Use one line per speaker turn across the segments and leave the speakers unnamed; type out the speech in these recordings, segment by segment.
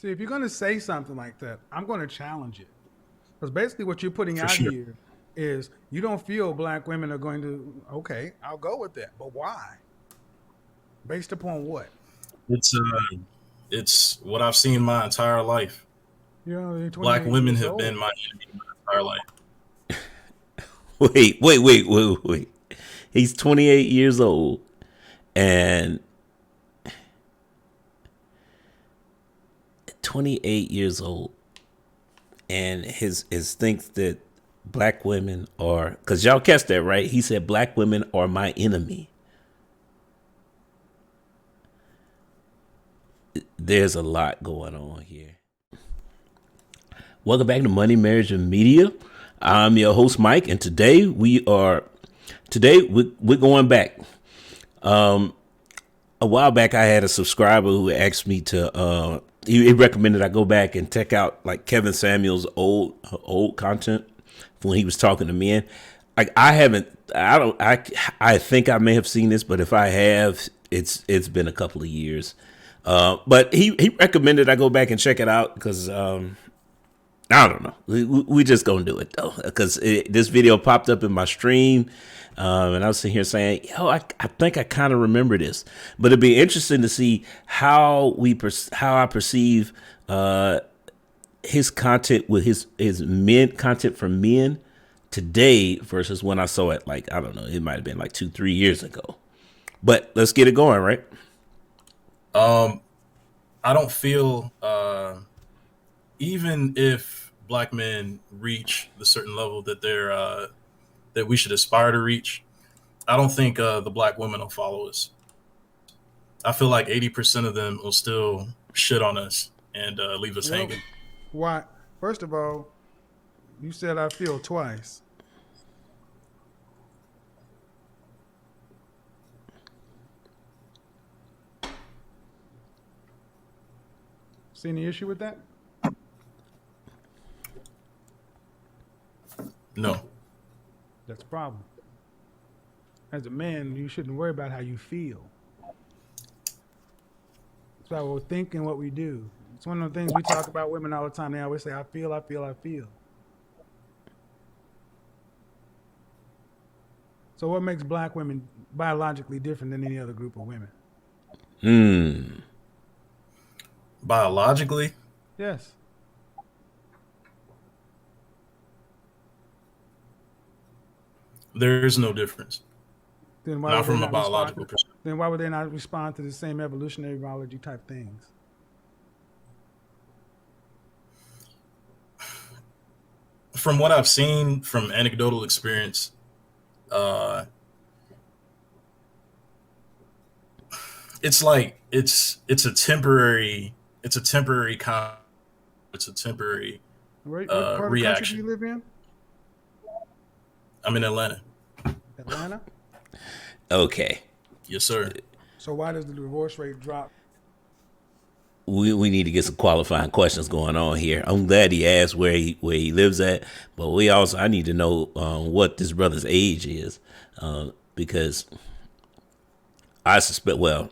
See, if you're going to say something like that, I'm going to challenge it. Because basically, what you're putting
for
out
sure.
here is you don't feel black women are going to, okay, I'll go with that. But why? Based upon what?
It's it's what I've seen my entire life.
You know, they're
Black
28
women
years
have been
old.
my enemy my entire life.
Wait. He's 28 years old and 28 years old and his thinks that black women are, because y'all catch that, right? He said black women are my enemy. There's a lot going on here. Welcome back to Money, Marriage, and Media. I'm your host, Mike, and we're going back. A while back, I had a subscriber who asked me to. He recommended I go back and check out like Kevin Samuel's old content when he was talking to men. I haven't. I don't. I think I may have seen this, but if I have, it's been a couple of years. But he recommended I go back and check it out because I don't know. We just gonna do it though, because this video popped up in my stream, and I was sitting here saying, "Yo, I think I kind of remember this." But it'd be interesting to see how I perceive his content with his men content for men today versus when I saw it. Like I don't know, it might have been like 2-3 years ago. But let's get it going, right?
Um, I don't feel even if black men reach the certain level that that we should aspire to reach, I don't think the black women will follow us. I feel like 80% of them will still shit on us and leave us
Well,
hanging.
why? First of all, you said I feel twice. See any issue with that?
No,
That's a problem. As a man, you shouldn't worry about how you feel. It's about what we think and what we do. It's one of the things we talk about women all the time. They always say, I feel, I feel, I feel. So what makes black women biologically different than any other group of women?
biologically,
Yes.
there is no difference.
Then why
Not
would they
from a
not respond
biological
to
perspective.
then why would they not respond to the same evolutionary biology type things?
From what I've seen from anecdotal experience, uh, it's like it's a temporary it's a temporary
What part of the country do you
reaction.
live in?
I'm in Atlanta.
Atlanta.
Okay.
Yes, sir.
So why does the divorce rate drop?
We need to get some qualifying questions going on here. I'm glad he asked where he lives at, but I need to know what this brother's age is, because I suspect. Well,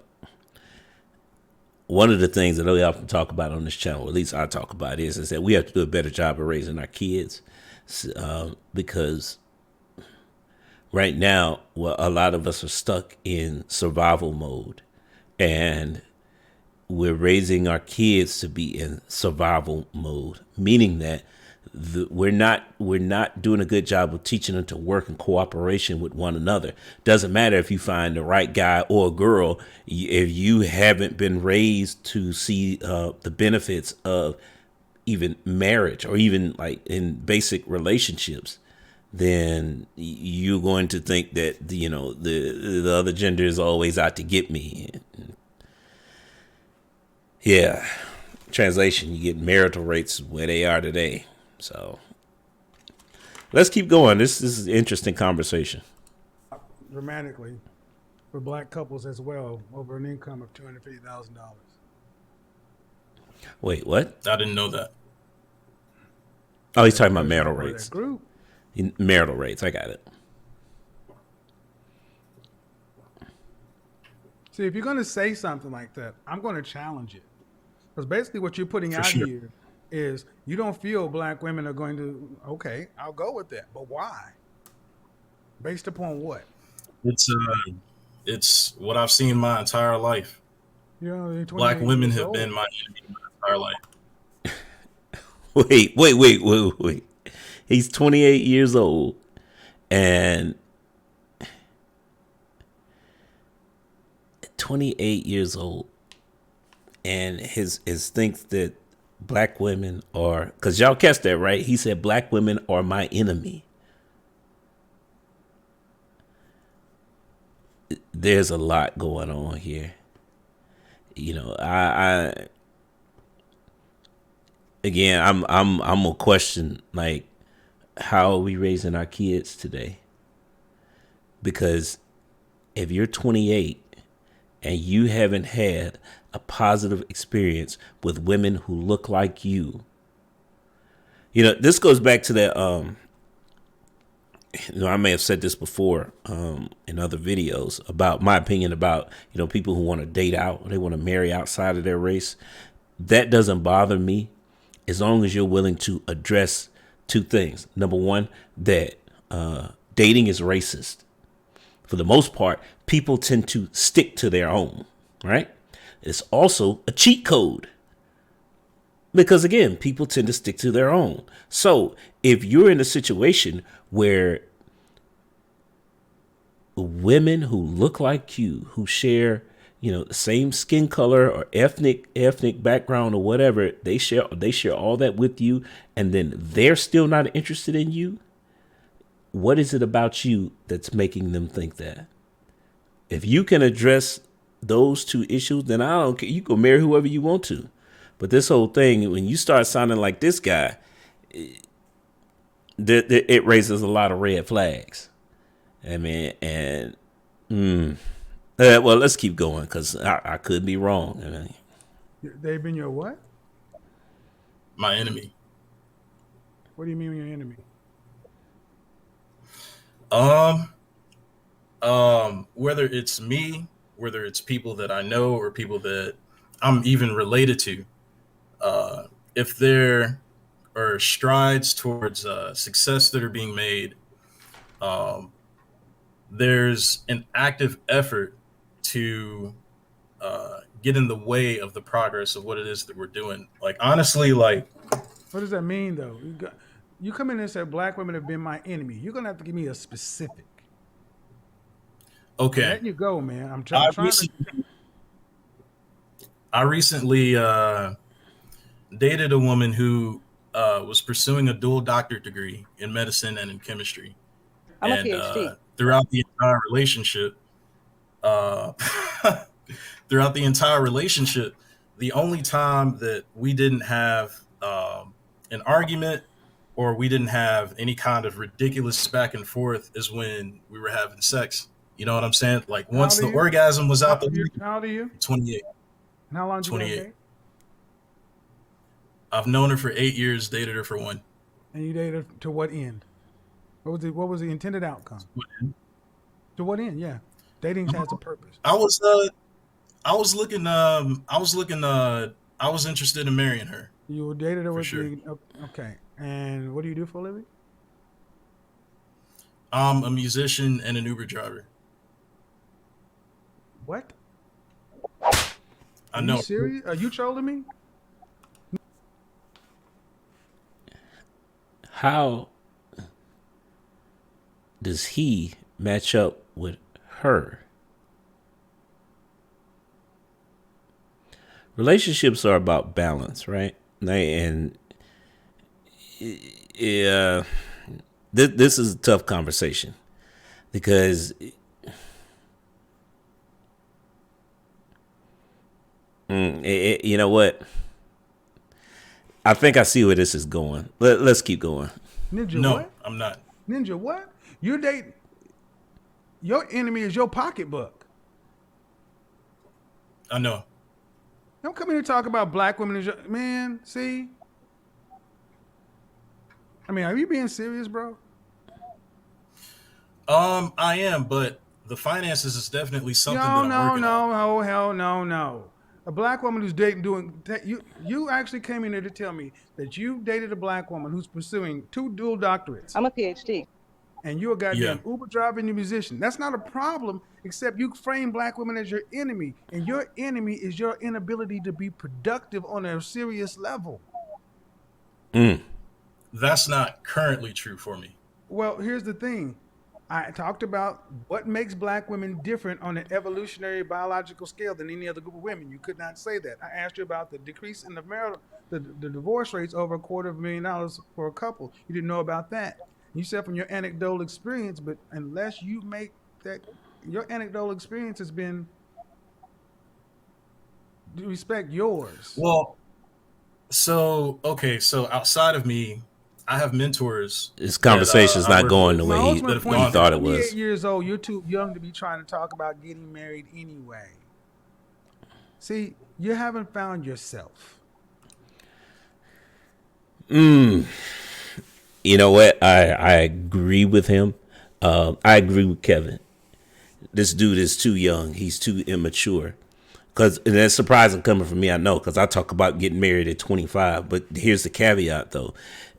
one of the things that we often talk about on this channel, at least I talk about, is that we have to do a better job of raising our kids, because right now, well, a lot of us are stuck in survival mode, and we're raising our kids to be in survival mode, meaning that we're not doing a good job of teaching them to work in cooperation with one another. Doesn't matter if you find the right guy or girl, if you haven't been raised to see the benefits of even marriage or even like in basic relationships, then you're going to think that the other gender is always out to get me. Yeah. Translation, you get marital rates where they are today. So let's keep going. This is an interesting conversation.
Dramatically for black couples as well, over an income of $250,000.
Wait, what?
I didn't know that.
Oh, he's
That's
talking about
because you're
marital
not part of that
rates.
group.
Marital rates. I got it.
See, if you're going to say something like that, I'm going to challenge it. Because basically, what you're putting
for
out
sure.
here is you don't feel black women are going to. Okay, I'll go with that, but why? Based upon what?
It's what I've seen my entire life.
You know, they're
Black
28
women
years
have been
old.
my enemy my entire life.
Wait. He's 28 years old, and 28 years old, and his thinks that black women are, because y'all catch that right. He said black women are my enemy. There's a lot going on here. You know, I again, I'm gonna question, like, how are we raising our kids today? Because if you're 28 and you haven't had a positive experience with women who look like you know, this goes back to that. You know, I may have said this before in other videos about my opinion about, you know, people who want to date out, they want to marry outside of their race. That doesn't bother me as long as you're willing to address two things. Number one, that dating is racist. For the most part, people tend to stick to their own, right? It's also a cheat code because, again, people tend to stick to their own. So if you're in a situation where women who look like you, who share, you know, the same skin color or ethnic background or whatever, they share all that with you, and then they're still not interested in you, what is it about you that's making them think that? If you can address those two issues, then I don't care. You can marry whoever you want to. But this whole thing, when you start sounding like this guy, it raises a lot of red flags. I mean, and well, let's keep going because I could be wrong. I mean,
They've been your what?
My enemy.
What do you mean your enemy?
Um, whether it's me, whether it's people that I know or people that I'm even related to, if there are strides towards success that are being made, um, there's an active effort to get in the way of the progress of what it is that we're doing. Like, honestly, like,
What does that mean, though? You come in and say black women have been my enemy. You're gonna have to give me a specific. I'm
okay,
letting you go, man.
I
I'm trying to.
recently, I recently dated a woman who was pursuing a dual doctorate degree in medicine and in chemistry.
I'm a
And
PhD.
throughout the entire relationship, uh, throughout the entire relationship, the only time that we didn't have an argument or we didn't have any kind of ridiculous back and forth is when we were having sex. You know what I'm saying? Like,
How
once
old are
the
you?
orgasm was out the window,
How old are you?
28,
And how long did you guys
28.
date?
I've known her for 8 years, dated her for one.
And you dated to what end? What was the intended outcome? To what end? Yeah, dating has a purpose.
I was I was looking I was interested in marrying her
You dated her
for
with
sure.
the okay. And what do you do for a living?
I'm a musician and an Uber driver.
What?
I
Are you
know.
serious? Are you trolling me?
how does he match up with her? Relationships are about balance, right? And yeah, this is a tough conversation because you know what? I think I see where this is going. Let's keep going.
Ninja
No,
what?
I'm not.
Ninja what? You date your enemy is your pocketbook.
I know.
Don't come here and talk about black women as your man. See, I mean, are you being serious, bro?
I am, but the finances is definitely something
No,
that I'm
no,
working on.
no, oh hell no, no. A black woman who's you actually came in here to tell me that you dated a black woman who's pursuing 2 dual doctorates.
I'm a PhD.
And you're a goddamn
Yeah.
Uber driver and a musician. That's not a problem, except you frame black women as your enemy, and your enemy is your inability to be productive on a serious level.
That's not currently true for me.
Well, here's the thing. I talked about what makes black women different on an evolutionary biological scale than any other group of women. You could not say that. I asked you about the decrease in the divorce rates over $250,000 for a couple. You didn't know about that. You said from your anecdotal experience, but unless you make that, your anecdotal experience has been, respect yours.
Well, so outside of me, I have mentors.
This conversation's
that, I
not
work
going
with.
the way
My
he
ultimate point is
thought it
28
was.
years old, you're too young to be trying to talk about getting married anyway. See, you haven't found yourself.
You know what? I agree with him. I agree with Kevin. This dude is too young. He's too immature. And that's surprising coming from me, I know, because I talk about getting married at 25. But here's the caveat, though,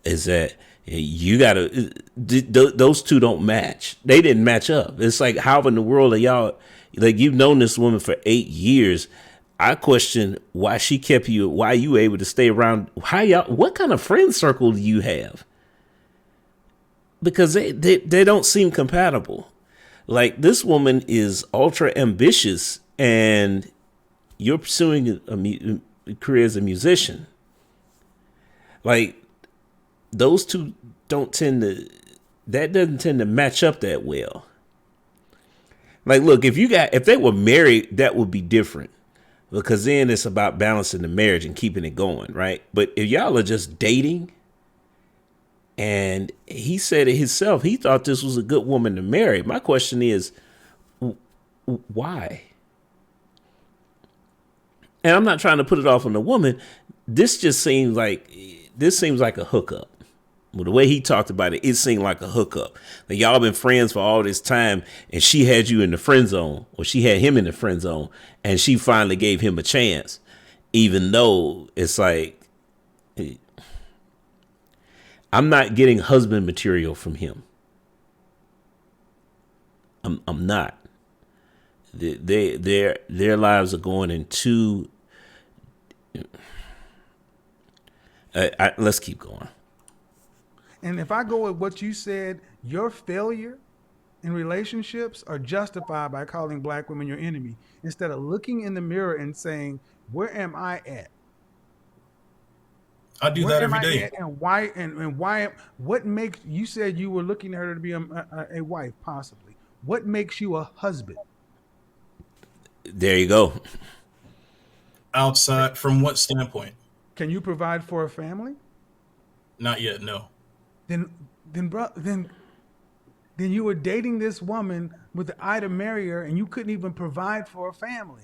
is that you gotta, those two don't match. They didn't match up. It's like, how in the world are y'all, like, you've known this woman for 8 years. I question why she kept you, why you able to stay around. What kind of friend circle do you have? Because they don't seem compatible. Like, this woman is ultra ambitious and you're pursuing a career as a musician. Like, those two that doesn't tend to match up that well. Like, look, if they were married, that would be different, because then it's about balancing the marriage and keeping it going, right? But if y'all are just dating, and he said it himself, he thought this was a good woman to marry. My question is, why? And I'm not trying to put it off on the woman. This seems like a hookup. Well, the way he talked about it, it seemed like a hookup. Like, y'all been friends for all this time, and she had you in the friend zone, or she had him in the friend zone, and she finally gave him a chance, even though it's like, I'm not getting husband material from him. I'm not. Their lives are going in two. Let's keep going.
And if I go with what you said, your failure in relationships are justified by calling black women your enemy, instead of looking in the mirror and saying, where am I at?
I do that every day.
And why? And why? What makes you said you were looking at her to be a wife, possibly? What makes you a husband?
There you go.
Outside, from what standpoint?
Can you provide for a family?
Not yet, no.
Then you were dating this woman with the eye to marry her, and you couldn't even provide for a family.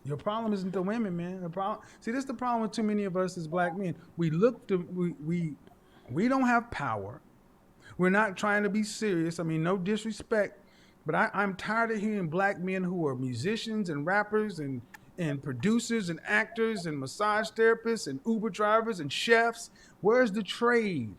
Your problem isn't the women, man. The problem. See, this is the problem with too many of us as black men. We don't have power. We're not trying to be serious. I mean, no disrespect, but I'm tired of hearing black men who are musicians and rappers and producers and actors and massage therapists and Uber drivers and chefs. Where's the trade?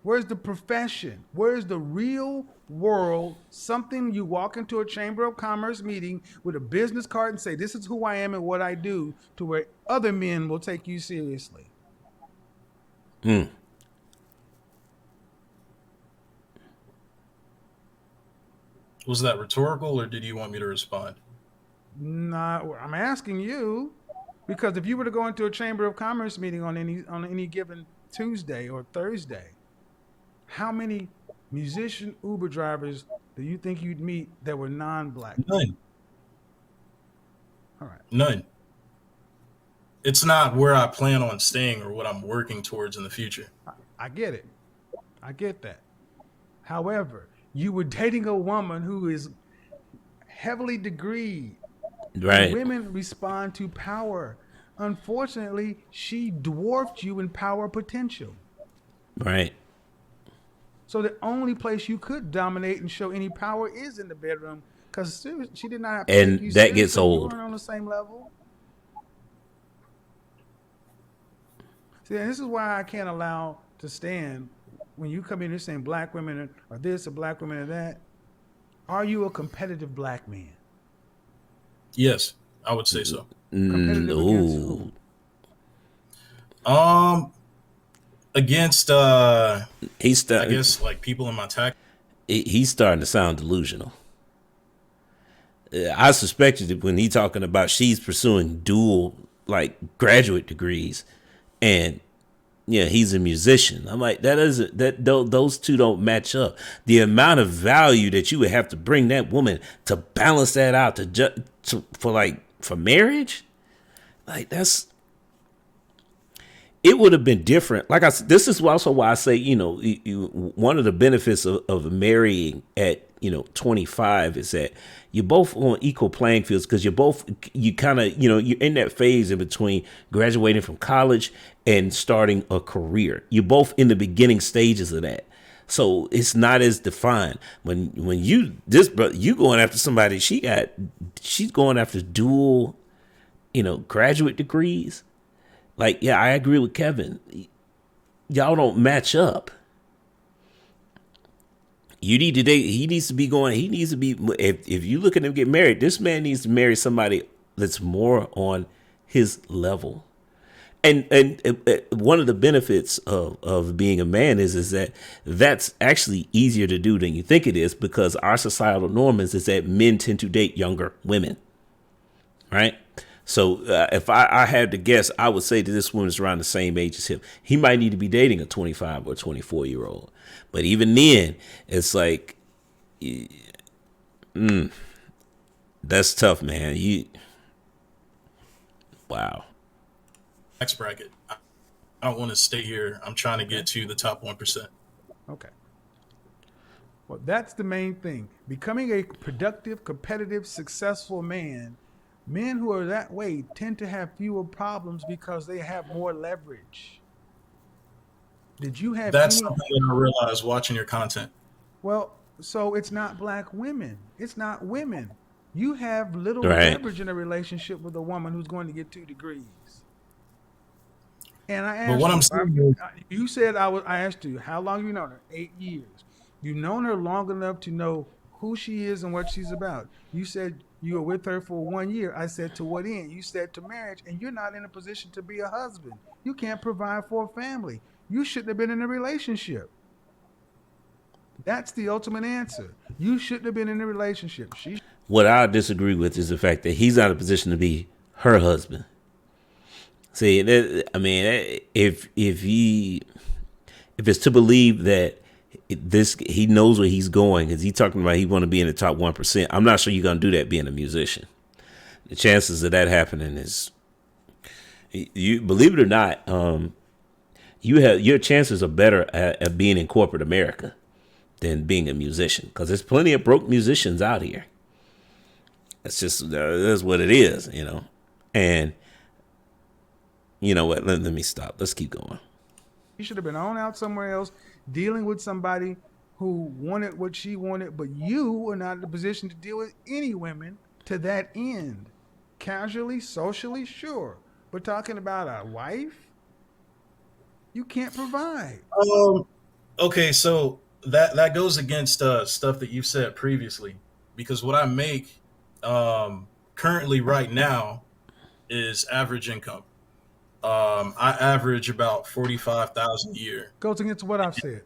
Where's the profession? Where's the real world? Something you walk into a Chamber of Commerce meeting with a business card and say, this is who I am and what I do, to where other men will take you seriously.
Was that rhetorical, or did you want me to respond?
Nah, I'm asking you, because if you were to go into a Chamber of Commerce meeting on any given Tuesday or Thursday, how many musician Uber drivers do you think you'd meet that were non-black?
None.
All right.
None. It's not where I plan on staying or what I'm working towards in the future.
I get it. I get that. However, you were dating a woman who is heavily degreed.
Right.
Women respond to power. Unfortunately, she dwarfed you in power potential.
Right. So
the only place you could dominate and show any power is in the bedroom, because she did not have to take you
And that gets
seriously. You
old.
weren't on the same level. See, and this is why I can't allow to stand when you come in here saying black women are this or black women are that. Are you a competitive black man?
Yes, I would say so.
Competitive against who?
No.
Um, against
He's
I
starting.
guess like people in my tax.
He's starting to sound delusional. I suspected it when he talking about she's pursuing dual like graduate degrees, and yeah, he's a musician. I'm like, those two don't match up. The amount of value that you would have to bring that woman to balance that out for marriage, like it would have been different. Like I said, this is also why I say, one of the benefits of marrying at 25 is that you're both on equal playing fields, because you kind of you're in that phase in between graduating from college and starting a career. You're both in the beginning stages of that, so it's not as defined. When you going after somebody, she's going after dual graduate degrees. Like, yeah, I agree with Kevin. Y'all don't match up. You need to date. He needs to be going. He needs to be. If you look at him get married, this man needs to marry somebody that's more on his level. And one of the benefits of being a man is that that's actually easier to do than you think it is, because our societal norm is that men tend to date younger women, right? So if I had to guess, I would say that this woman is around the same age as him. He might need to be dating a 25 or 24-year-old. But even then, it's like, that's tough, man. Wow.
Tax bracket. I don't want to stay here. I'm trying to get to the top 1%.
Okay. Well, that's the main thing. Becoming a productive, competitive, successful man. Men who are that way tend to have fewer problems because they have more leverage. Did you have
That's
any?
something that I realized watching your content.
Well, so it's not black women. It's not women. You have little
Right.
leverage in a relationship with a woman who's going to get 2 degrees. And I
But
asked
what I'm
you,
saying is,
you said I asked you, how long have you known her? 8 years. You've known her long enough to know who she is and what she's about. You said you were with her for 1 year. I said, to what end? You said to marriage, and you're not in a position to be a husband. You can't provide for a family. You shouldn't have been in a relationship. That's the ultimate answer. You shouldn't have been in a relationship.
What I disagree with is the fact that he's not in a position to be her husband. See, if it's to believe that he knows where he's going, because he's talking about he want to be in the top 1%. I'm not sure you're gonna do that being a musician. The chances of that happening is, you believe it or not, your chances are better at being in corporate America than being a musician, because there's plenty of broke musicians out here. That's just that's what it is, And you know what? Let me stop. Let's keep going.
She should have been on out somewhere else, dealing with somebody who wanted what she wanted, but you were not in a position to deal with any women to that end. Casually, socially, sure. But talking about a wife, you can't provide.
Okay, so that goes against stuff that you've said previously, because what I make currently right now is average income. I average about 45,000 a year.
Goes against what I've said.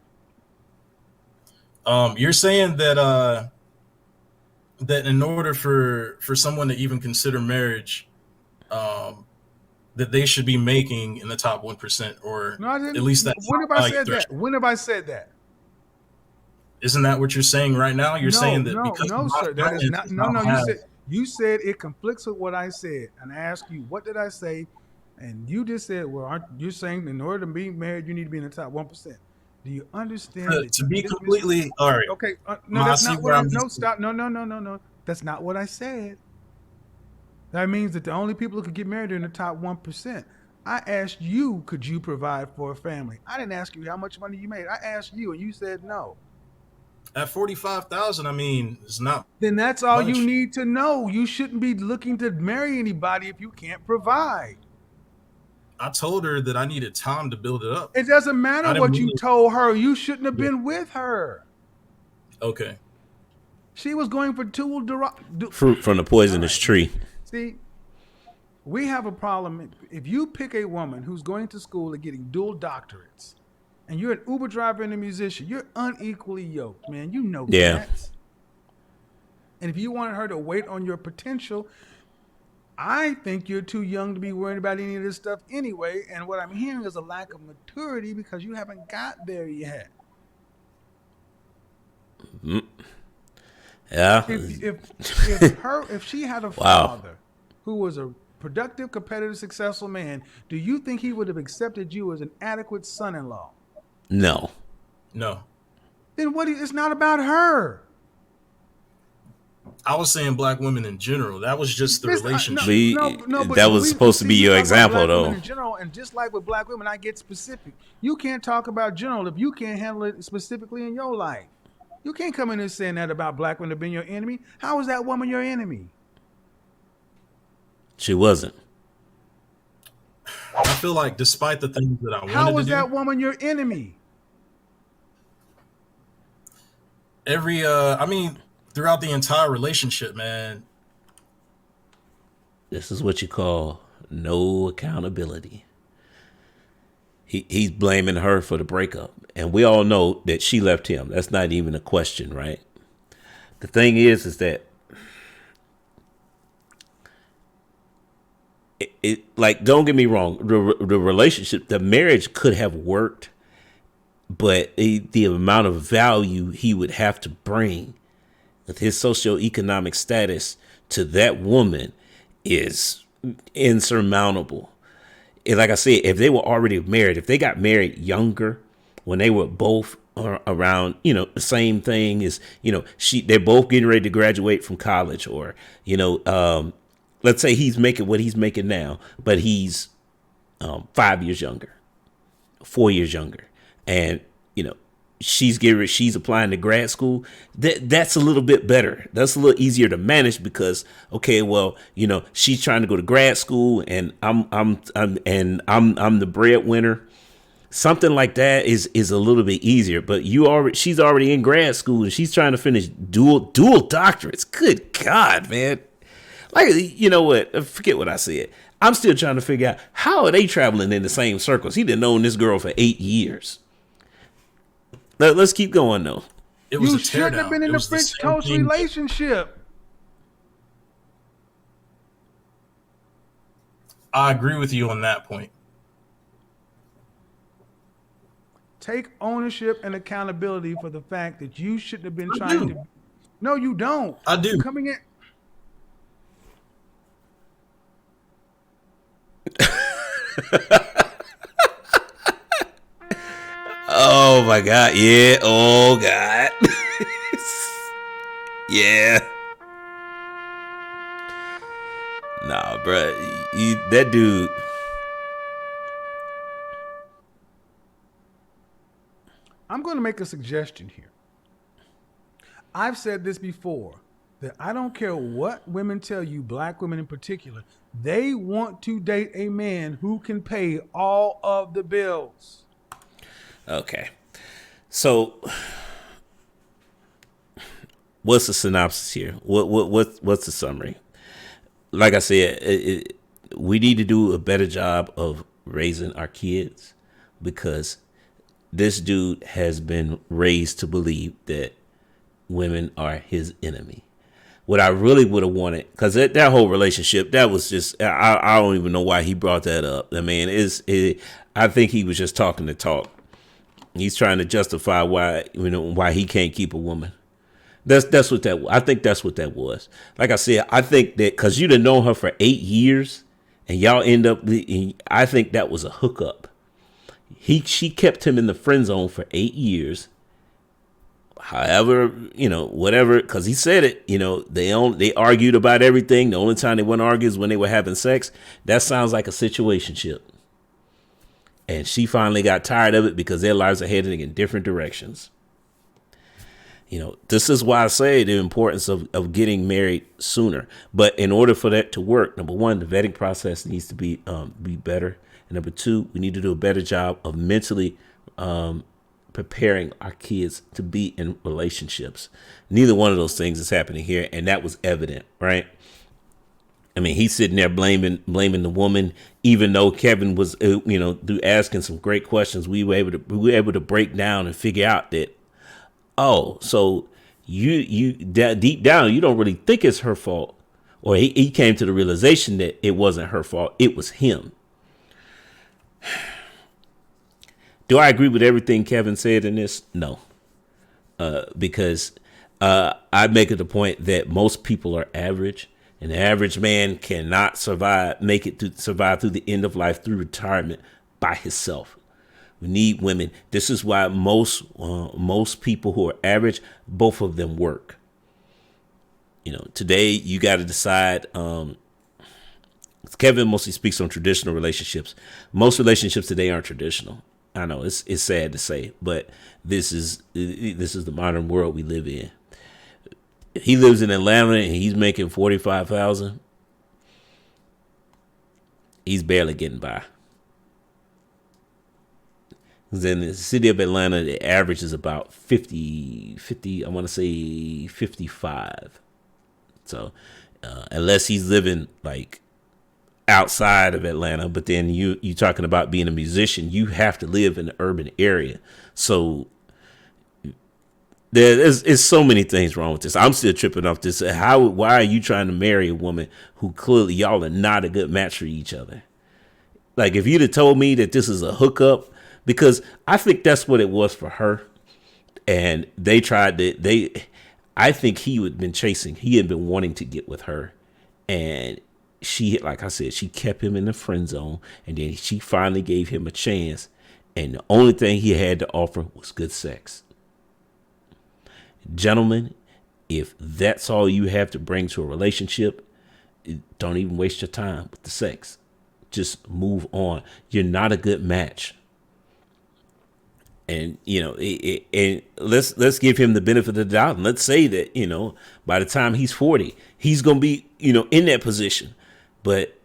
You're saying that in order for someone to even consider marriage, that they should be making in the top 1%, or
No, I didn't.
at least that
When have
top
I
value
said that?
threshold.
When have I said that?
Isn't that what you're saying right now? You're
No,
saying that
no,
because of
no,
my
sir. That is not.
finances,
No,
I
no.
don't have.
You said it conflicts with what I said, and I asked you, what did I say? And you just said, well, you're saying in order to be married, you need to be in the top 1%. Do you understand that
To
you
be
just missed?
completely all right.
Okay, no,
I
that's
see
not what
where
I.
I'm
No,
missing.
stop. No, no, no, no, no. That's not what I said. That means that the only people who could get married are in the top 1%. I asked you, could you provide for a family? I didn't ask you how much money you made. I asked you, and you said no.
At 45,000, I mean, it's not
Then that's all you
much.
need to know. You shouldn't be looking to marry anybody if you can't provide.
I told her that I needed time to build it up.
It doesn't matter
I didn't
what you
mean
told her. You shouldn't have
to.
been with her.
Okay.
She was going for
Fruit from the
all
poisonous
right.
tree.
See, we have a problem. If you pick a woman who's going to school and getting dual doctorates, and you're an Uber driver and a musician, you're unequally yoked, man. You know
Yeah.
that. And if you wanted her to wait on your potential, I think you're too young to be worried about any of this stuff anyway. And what I'm hearing is a lack of maturity because you haven't got there yet.
Yeah.
If she had a
Wow.
father who was a productive, competitive, successful man, do you think he would have accepted you as an adequate son-in-law?
No.
No.
Then it's not about her.
I was saying black women in general. That was just the relationship.
But
That was supposed to be your
talk about
example,
black women
though.
in general, and just like with black women, I get specific. You can't talk about general if you can't handle it specifically in your life. You can't come in and saying that about black women being your enemy. How is that woman your enemy?
She wasn't.
I feel like despite the things that I
How
wanted
is
to do,
that woman your enemy?
I mean, throughout the entire relationship, man,
This is what you call no accountability. He's blaming her for the breakup. And we all know that she left him. That's not even a question, right? The thing is that like, don't get me wrong, the relationship, the marriage could have worked, but the amount of value he would have to bring with his socioeconomic status to that woman is insurmountable. And like I said, if they were already married, if they got married younger, when they were both around, the same thing is, they're both getting ready to graduate from college, or, let's say he's making what he's making now, but he's 5 years younger, 4 years younger, and she's applying to grad school. That's a little bit better. That's a little easier to manage because, okay, well, she's trying to go to grad school, and I'm the breadwinner. Something like that is a little bit easier. But she's already in grad school, and she's trying to finish dual doctorates. Good God, man! Like, you know what? Forget what I said. I'm still trying to figure out how are they traveling in the same circles. He done known this girl for 8 years. Let's keep going, though.
it was
You
a
shouldn't have
teardown.
been in
It
the
was the
French
same
toast
thing.
relationship.
I agree with you on that point.
Take ownership and accountability for the fact that you shouldn't have been
I
trying
do.
to. No, you don't.
I do.
Coming in.
Oh my God! Yeah. Oh God. Yeah. Nah, bruh. That dude.
I'm going to make a suggestion here. I've said this before that I don't care what women tell you, black women in particular, they want to date a man who can pay all of the bills.
Okay. So, what's the synopsis here? What's the summary? Like I said, we need to do a better job of raising our kids because this dude has been raised to believe that women are his enemy. What I really would have wanted, because that whole relationship, that was just, I don't even know why he brought that up. I mean, I think he was just talking to talk. He's trying to justify why he can't keep a woman. That's what that was. I think that's what that was. Like I said, I think that because you'd have known her for 8 years and y'all end up, I think that was a hookup. She kept him in the friend zone for 8 years. However, whatever, because he said it, they argued about everything. The only time they wouldn't argue is when they were having sex. That sounds like a situationship. And she finally got tired of it because their lives are heading in different directions. This is why I say the importance of getting married sooner. But in order for that to work, number one, the vetting process needs to be better. And number two, we need to do a better job of mentally preparing our kids to be in relationships. Neither one of those things is happening here, and that was evident, right? I mean, he's sitting there blaming the woman, even though Kevin was, through asking some great questions, we were able to break down and figure out that, oh, so you deep down, you don't really think it's her fault, or he came to the realization that it wasn't her fault, it was him. Do I agree with everything Kevin said in this? No, because I make it the point that most people are average. And the average man cannot survive through the end of life, through retirement by himself. We need women. This is why most people who are average, both of them work. Today you got to decide. Kevin mostly speaks on traditional relationships. Most relationships today aren't traditional. I know it's sad to say, but this is the modern world we live in. He lives in Atlanta and he's making $45,000. He's barely getting by. Because in the city of Atlanta, the average is about 50, I want to say 55. So unless he's living like outside of Atlanta, but then you talking about being a musician, you have to live in the urban area. So there's so many things wrong with this. I'm still tripping off this. Why are you trying to marry a woman who clearly y'all are not a good match for each other? Like, if you'd have told me that this is a hookup, because I think that's what it was for her. And they tried to, I think he had been chasing, he had been wanting to get with her. And she, like I said, she kept him in the friend zone. And then she finally gave him a chance. And the only thing he had to offer was good sex. Gentlemen, if that's all you have to bring to a relationship, don't even waste your time with the sex. Just move on. You're not a good match. And, and let's give him the benefit of the doubt. And let's say that, by the time he's 40, he's going to be, in that position. But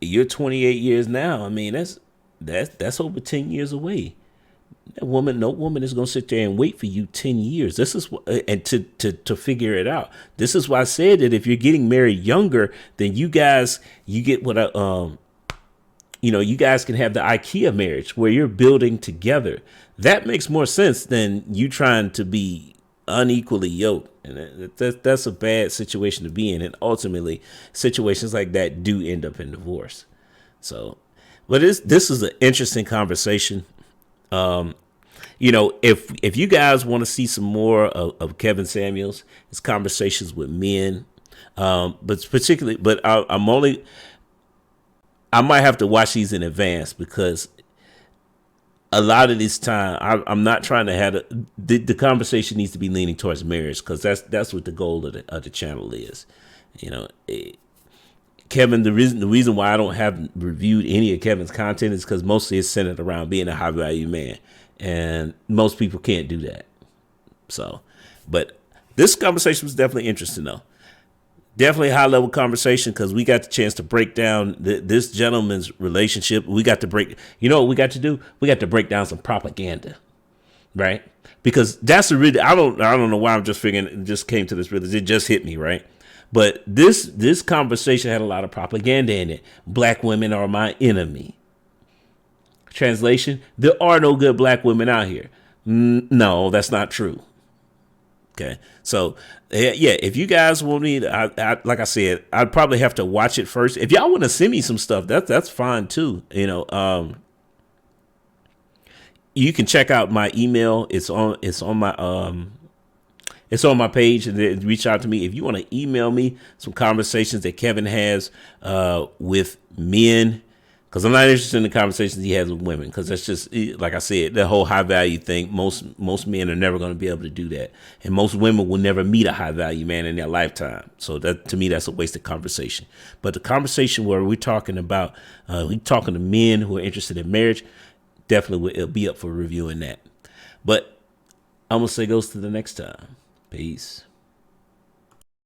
you're 28 years now. I mean, that's over 10 years away. No woman is going to sit there and wait for you 10 years. This is and to figure it out. This is why I said that if you're getting married younger, then you guys get what you guys can have the IKEA marriage where you're building together. That makes more sense than you trying to be unequally yoked. And that's a bad situation to be in. And ultimately, situations like that do end up in divorce. So, but this is an interesting conversation. If you guys want to see some more of Kevin Samuels, his conversations with men, but I might have to watch these in advance because a lot of this time I'm not trying to have the conversation needs to be leaning towards marriage, because that's what the goal of the channel is. Kevin, the reason why I don't have reviewed any of Kevin's content is because mostly it's centered around being a high value man, and most people can't do that. So, but this conversation was definitely interesting, though. Definitely a high level conversation, because we got the chance to break down this gentleman's relationship. We got to break, what we got to do? We got to break down some propaganda, right? Because that's a really, I don't know why I'm just figuring, it just came to this, it just hit me, right? But this conversation had a lot of propaganda in it. Black women are my enemy. Translation: there are no good black women out here. No, that's not true. Okay, so if you guys want me to, like I said, I'd probably have to watch it first. If y'all want to send me some stuff, that's fine too. You can check out my email. It's on my page, and then reach out to me if you want to email me some conversations that Kevin has with men, because I'm not interested in the conversations he has with women, because that's just, like I said, the whole high value thing. Most men are never going to be able to do that, and most women will never meet a high value man in their lifetime. So that, to me, that's a wasted conversation. But the conversation where we're talking about to men who are interested in marriage, definitely will be up for reviewing that. But I'm gonna say goes to the next time. Peace.